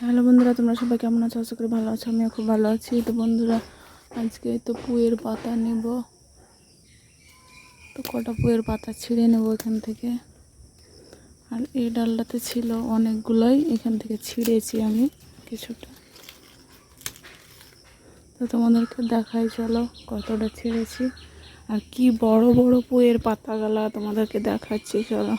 Hello বন্ধুরা, তোমরা সবাই কেমন আছো? আশা করি ভালো আছো। আমিও খুব ভালো আছি। তো বন্ধুরা, আজকে তো পুঁয়ের পাতা নেব। তো কটা পুঁয়ের পাতা ছিঁড়ে নেব এখান থেকে। আর এই ডালটাতে ছিল অনেকগুলোই, এখান থেকে ছিঁড়েছি আমি কিছুটা। তো তোমাদেরকে দেখাই, চলো কতটা ছিঁড়েছি আর কি বড় বড় পুঁয়ের পাতাগুলা তোমাদেরকে দেখাচ্ছি, চলো।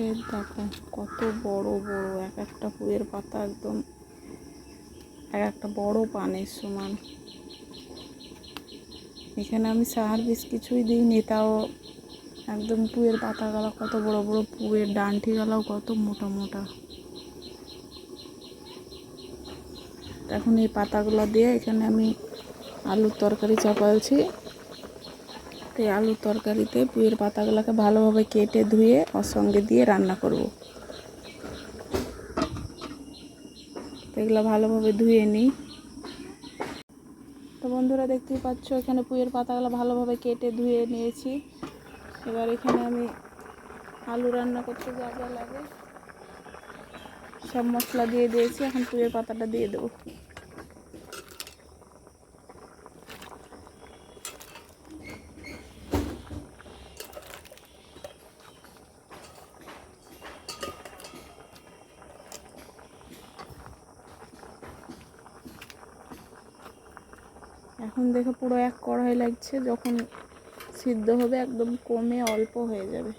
এই দেখো কত বড় বড় এক একটা পুঁয়ের পাতা, একদম এক একটা বড় পানের সমান। এখানে আমি সার বিষ কিছুই দিইনি, তাও একদম পুঁয়ের পাতাগুলো কত বড় বড়, পুঁয়ের ডান্ঠিগুলোও কত মোটা মোটা। এখন এই পাতাগুলো দিয়ে এখানে আমি আলুর তরকারি চাপালছি। তো এই আলুর তরকারিতে পুঁয়ের পাতাগুলোকে ভালোভাবে কেটে ধুয়ে ওর সঙ্গে দিয়ে রান্না করব। তো এগুলো ভালোভাবে ধুয়ে নিই। তো বন্ধুরা, দেখতেই পাচ্ছ এখানে পুঁয়ের পাতাগুলো ভালোভাবে কেটে ধুয়ে নিয়েছি। এবার এখানে আমি আলু রান্না করতে যা যা লাগে সব মশলা দিয়ে দিয়েছি। এখন পুঁয়ের পাতাটা দিয়ে দেবো। এখন দেখো পুরো এক কড়াই লাগছে, যখন সিদ্ধ হবে একদম কমে অল্প হয়ে যাবে।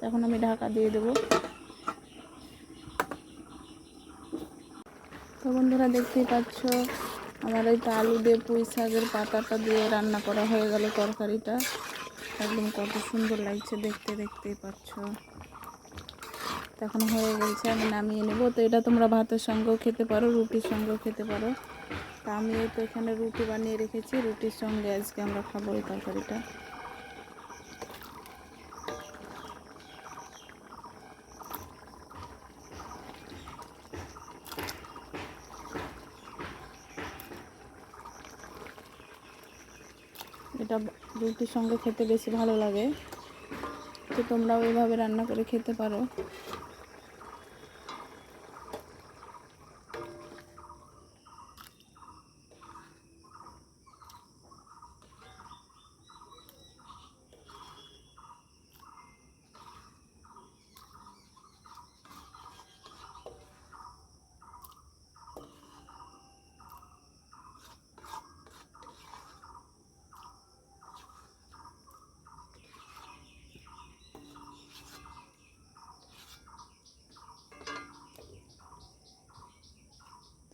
এখন আমি ঢাকা দিয়ে দেবো। তো বন্ধুরা, দেখতেই পাচ্ছ আমার এই আলু দিয়ে পুঁই শাকের পাতাটা দিয়ে রান্না করা হয়ে গেল তরকারিটা। একদম কত সুন্দর লাগছে দেখতে, দেখতেই পাচ্ছ। এখন হয়ে গেছে, আমি নামিয়ে নেব। তো এটা তোমরা ভাতের সঙ্গেও খেতে পারো, রুটির সঙ্গেও খেতে পারো। তা আমি তো এখানে রুটি বানিয়ে রেখেছি, রুটির সঙ্গে আজকে আমরা খাবো এই তরকারিটা। এটা রুটির সঙ্গে খেতে বেশি ভালো লাগে। তো তোমরাও এইভাবে রান্না করে খেতে পারো।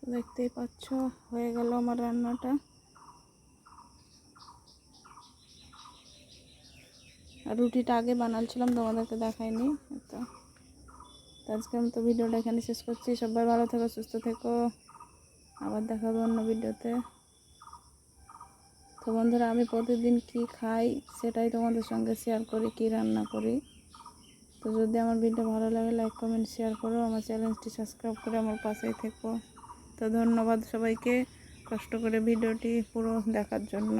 তো দেখতেই পাচ্ছ হয়ে গেল আমার রান্নাটা। আর রুটিটা আগে বানাচ্ছিলাম, তোমাদেরকে দেখাইনি। তো আজকে আমি তো ভিডিওটা এখানে শেষ করছি। সবাই ভালো থেকো, সুস্থ থেকো, আবার দেখাবো অন্য ভিডিওতে। তো বন্ধুরা, আমি প্রতিদিন কি খাই সেটাই তোমাদের সঙ্গে শেয়ার করি, কি রান্না করি। তো যদি আমার ভিডিও ভালো লাগে, লাইক কমেন্ট শেয়ার করো, আমার চ্যানেলটি সাবস্ক্রাইব করে আমার পাশেই থেকো। তো ধন্যবাদ সবাইকে কষ্ট করে ভিডিওটি পুরো দেখার জন্য।